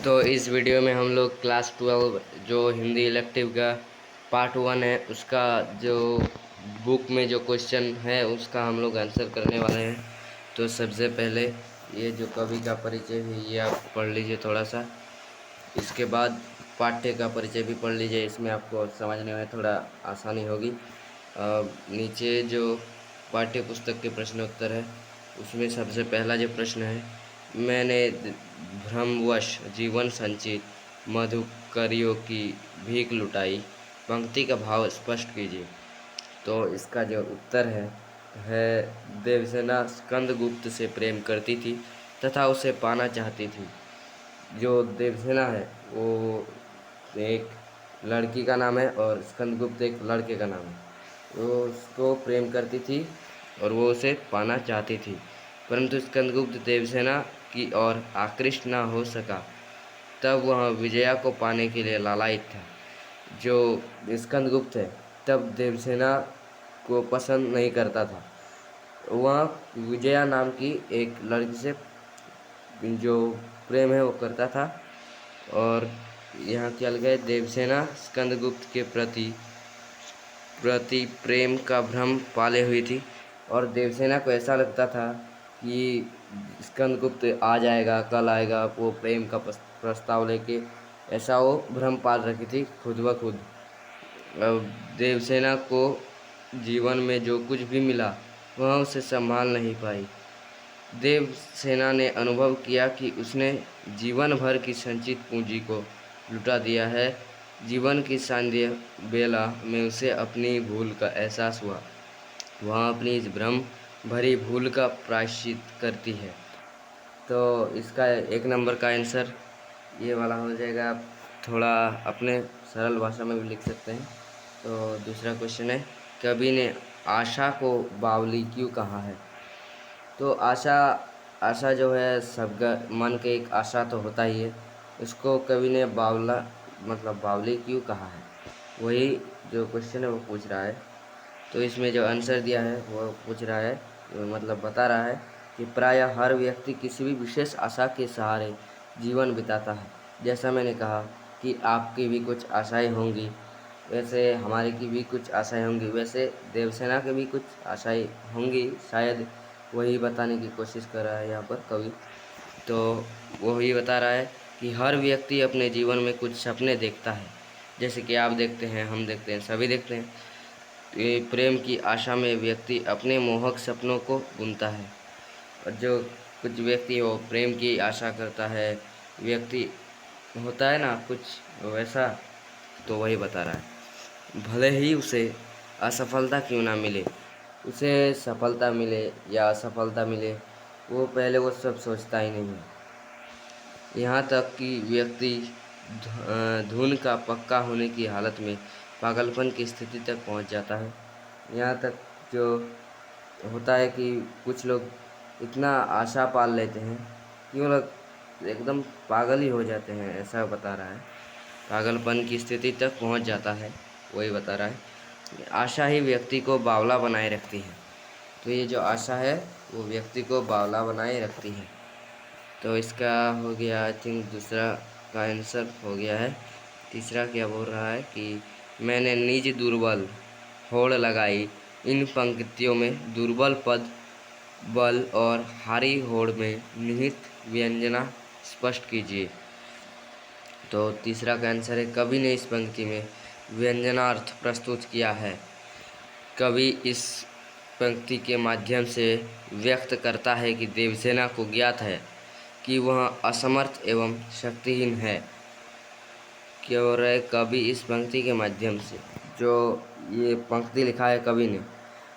तो इस वीडियो में हम लोग क्लास 12 जो हिंदी इलेक्टिव का पार्ट 1 है उसका जो बुक में जो क्वेश्चन है उसका हम लोग आंसर करने वाले हैं। तो सबसे पहले ये जो कवि का परिचय है ये आप पढ़ लीजिए थोड़ा सा। इसके बाद पाठ्य का परिचय भी पढ़ लीजिए, इसमें आपको समझने में थोड़ा आसानी होगी। नीचे जो पाठ्य पुस्तक के प्रश्न उत्तर है उसमें सबसे पहला जो प्रश्न है, मैंने भ्रमवश जीवन संचित मधुकरियों की भीख लुटाई, पंक्ति का भाव स्पष्ट कीजिए। तो इसका जो उत्तर है देवसेना स्कंदगुप्त से प्रेम करती थी तथा उसे पाना चाहती थी। जो देवसेना है वो एक लड़की का नाम है और स्कंदगुप्त एक लड़के का नाम है। वो उसको प्रेम करती थी और वो उसे पाना चाहती थी, परंतु स्कंदगुप्त देवसेना की ओर आकृष्ट न हो सका। तब वह विजया को पाने के लिए लालायित था। जो स्कंदगुप्त है तब देवसेना को पसंद नहीं करता था। वह विजया नाम की एक लड़की से जो प्रेम है वो करता था। और यहाँ क्या लगा है, देवसेना स्कंदगुप्त के प्रति प्रति प्रेम का भ्रम पाले हुई थी और देवसेना को ऐसा लगता था कि स्कंदगुप्त आ जाएगा, कल आएगा वो प्रेम का प्रस्ताव लेके, ऐसा वो भ्रम पाल रखी थी खुद ब खुद। अब देवसेना को जीवन में जो कुछ भी मिला वह उसे संभाल नहीं पाई। देवसेना ने अनुभव किया कि उसने जीवन भर की संचित पूंजी को लुटा दिया है। जीवन की सांध्य बेला में उसे अपनी भूल का एहसास हुआ। वह अपनी इस भ्रम भरी भूल का प्रायश्चित करती है। तो इसका 1 नंबर का आंसर ये वाला हो जाएगा। आप थोड़ा अपने सरल भाषा में भी लिख सकते हैं। तो दूसरा क्वेश्चन है, कवि ने आशा को बावली क्यों कहा है? तो आशा आशा जो है सबका मन के एक आशा तो होता ही है, उसको कवि ने बावला मतलब बावली क्यों कहा है, वही जो क्वेश्चन है वो पूछ रहा है। तो इसमें जो आंसर दिया है वो पूछ रहा है, मतलब बता रहा है कि प्रायः हर व्यक्ति किसी भी विशेष आशा के सहारे जीवन बिताता है। जैसा मैंने कहा कि आपकी भी कुछ आशाएं होंगी, वैसे हमारी की भी कुछ आशाएं होंगी, वैसे देवसेना की भी कुछ आशाएं होंगी शायद, वही बताने की कोशिश कर रहा है यहाँ पर कवि। तो वही बता रहा है कि हर व्यक्ति अपने जीवन में कुछ सपने देखता है, जैसे कि आप देखते हैं, हम देखते हैं, सभी देखते हैं। तो ये प्रेम की आशा में व्यक्ति अपने मोहक सपनों को बुनता है। और जो कुछ व्यक्ति वो प्रेम की आशा करता है, व्यक्ति होता है ना कुछ वैसा, तो वही बता रहा है। भले ही उसे असफलता क्यों ना मिले, उसे सफलता मिले या असफलता मिले, वो पहले वो सब सोचता ही नहीं है। यहाँ तक कि व्यक्ति धुन का पक्का होने की हालत में पागलपन की स्थिति तक पहुँच जाता है। यहाँ तक जो होता है कि कुछ लोग इतना आशा पाल लेते हैं कि वो लोग एकदम पागल ही हो जाते हैं, ऐसा बता रहा है। पागलपन की स्थिति तक पहुँच जाता है, वही बता रहा है। आशा ही व्यक्ति को बावला बनाए रखती है। तो ये जो आशा है वो व्यक्ति को बावला बनाए रखती है। तो इसका हो गया, आई थिंक दूसरा का आंसर हो गया है। तीसरा क्या बोल रहा है कि मैंने निज दुर्बल होड़ लगाई, इन पंक्तियों में दुर्बल पद बल और हारी होड़ में निहित व्यंजना स्पष्ट कीजिए। तो तीसरा का आंसर है, कवि ने इस पंक्ति में व्यंजनार्थ प्रस्तुत किया है। कवि इस पंक्ति के माध्यम से व्यक्त करता है कि देवसेना को ज्ञात है कि वह असमर्थ एवं शक्तिहीन है। क्या हो रहा है, कवि इस पंक्ति के माध्यम से, जो ये पंक्ति लिखा है कवि ने,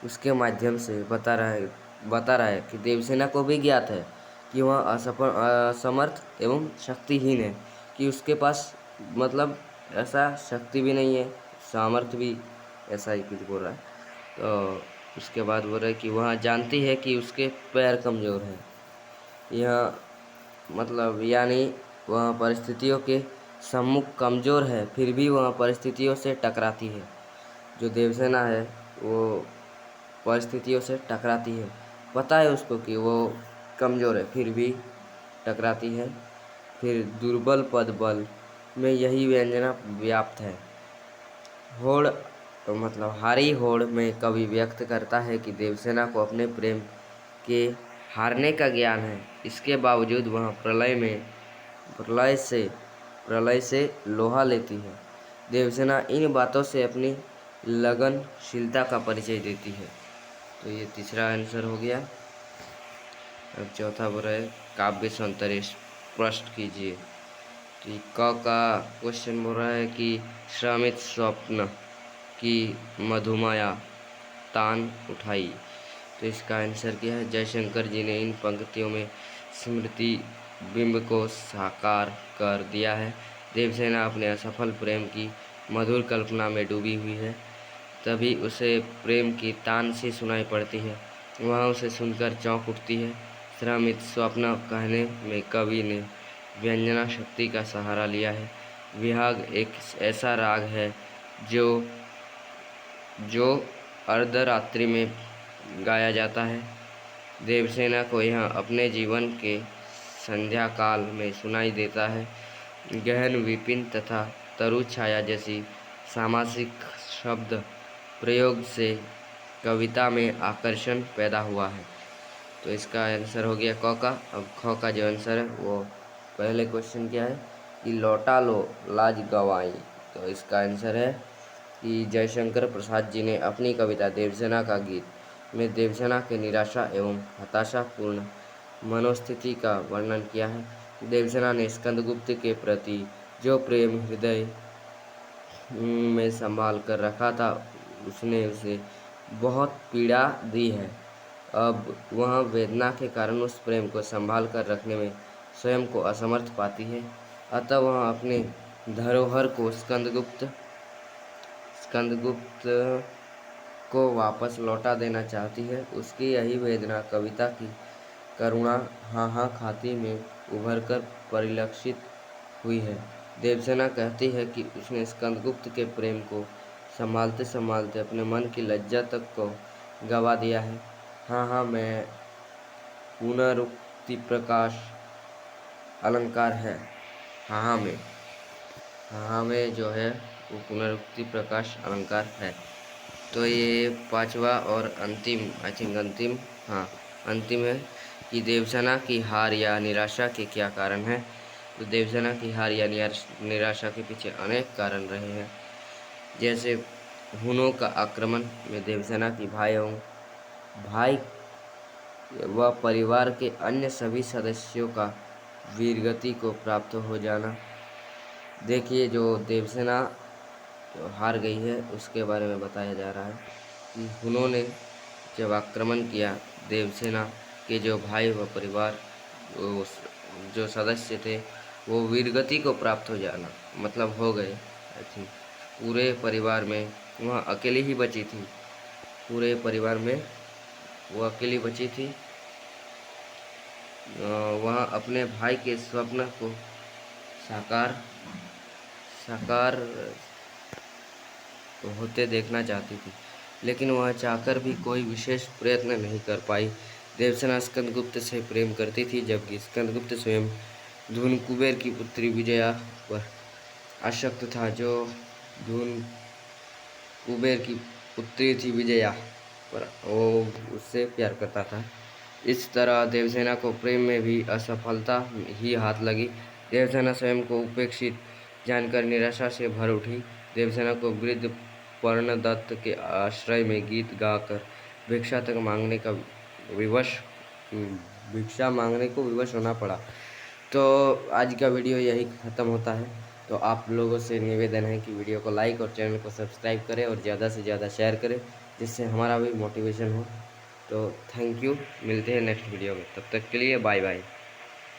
उसके माध्यम से बता रहा है कि देवसेना को भी ज्ञात है कि वह असमर्थ एवं शक्तिहीन है, कि उसके पास मतलब ऐसा शक्ति भी नहीं है, सामर्थ्य भी, ऐसा ही कुछ बोल रहा है। तो उसके बाद बोल रहा है कि वह जानती है कि उसके पैर कमज़ोर हैं। यह मतलब यानी वह परिस्थितियों के सम्मुख कमज़ोर है, फिर भी वह परिस्थितियों से टकराती है। जो देवसेना है वो परिस्थितियों से टकराती है, पता है उसको कि वो कमज़ोर है, फिर भी टकराती है। फिर दुर्बल पद बल में यही व्यंजना व्याप्त है। होड़ तो मतलब हारी होड़ में कवि व्यक्त करता है कि देवसेना को अपने प्रेम के हारने का ज्ञान है, इसके बावजूद वह प्रलय से लोहा लेती है। देवसेना इन बातों से अपनी लगनशीलता का परिचय देती है। तो ये तीसरा आंसर हो गया। अब चौथा बोल रहा है काव्य सौंदर्य स्पष्ट कीजिए। तो क का क्वेश्चन बोल रहा है कि श्रमित स्वप्न की मधुमाया तान उठाई। तो इसका आंसर क्या है? जयशंकर जी ने इन पंक्तियों में स्मृति बिंब को साकार कर दिया है। देवसेना अपने असफल प्रेम की मधुर कल्पना में डूबी हुई है, तभी उसे प्रेम की तान सी सुनाई पड़ती है। वह उसे सुनकर चौंक उठती है। श्रमित स्वप्न कहने में कवि ने व्यंजना शक्ति का सहारा लिया है। विहाग एक ऐसा राग है जो अर्धरात्रि में गाया जाता है। देवसेना को यह अपने जीवन के संध्या काल में सुनाई देता है। गहन विपिन तथा तरु छाया जैसी सामासिक शब्द प्रयोग से कविता में आकर्षण पैदा हुआ है। तो इसका आंसर हो गया क का। अब ख का जो आंसर है वो पहले क्वेश्चन क्या है कि लौटा लो लाज गंवाई। तो इसका आंसर है कि जयशंकर प्रसाद जी ने अपनी कविता देवसेना का गीत में देवसेना के निराशा एवं हताशापूर्ण मनोस्थिति का वर्णन किया है। देवसेना ने स्कंदगुप्त के प्रति जो प्रेम हृदय में संभाल कर रखा था, उसने उसे बहुत पीड़ा दी है। अब वह वेदना के कारण उस प्रेम को संभाल कर रखने में स्वयं को असमर्थ पाती है। अतः वह अपने धरोहर को स्कंदगुप्त को वापस लौटा देना चाहती है। उसकी यही वेदना कविता की करुणा हाँ खाती में उभरकर परिलक्षित हुई है। देवसेना कहती है कि उसने स्कंदगुप्त के प्रेम को संभालते संभालते अपने मन की लज्जा तक को गवा दिया है। हाँ मैं पुनरुक्ति प्रकाश अलंकार है। हाँ में जो है वो पुनरुक्ति प्रकाश अलंकार है। तो ये पांचवा और अंतिम है कि देवसेना की हार या निराशा के क्या कारण हैं। तो देवसेना की हार या निराशा के पीछे अनेक कारण रहे हैं। जैसे हुनों का आक्रमण में देवसेना की भाई व परिवार के अन्य सभी सदस्यों का वीरगति को प्राप्त हो जाना। देखिए जो देवसेना जो हार गई है उसके बारे में बताया जा रहा है कि उन्होंने जब आक्रमण किया, देवसेना के जो भाई व परिवार जो सदस्य थे वो वीरगति को प्राप्त हो जाना मतलब हो गए। आई थिंक पूरे परिवार में वह अकेली ही बची थी। पूरे परिवार में वो अकेली बची थी। वह अपने भाई के स्वप्न को साकार होते देखना चाहती थी, लेकिन वह चाहकर भी कोई विशेष प्रयत्न नहीं कर पाई। देवसेना स्कंदगुप्त से प्रेम करती थी, जबकि स्कंदगुप्त स्वयं धून कुबेर की पुत्री विजया पर आसक्त था, जो धून कुबेर की पुत्री थी विजया पर वो उससे प्यार करता था। इस तरह देवसेना को प्रेम में भी असफलता ही हाथ लगी। देवसेना स्वयं को उपेक्षित जानकर निराशा से भर उठी। देवसेना को वृद्ध पर्णदत्त के आश्रय में गीत गाकर भिक्षा मांगने को विवश होना पड़ा। तो आज का वीडियो यही ख़त्म होता है। तो आप लोगों से निवेदन है कि वीडियो को लाइक और चैनल को सब्सक्राइब करें और ज़्यादा से ज़्यादा शेयर करें, जिससे हमारा भी मोटिवेशन हो। तो थैंक यू, मिलते हैं नेक्स्ट वीडियो में, तब तक के लिए बाय बाय।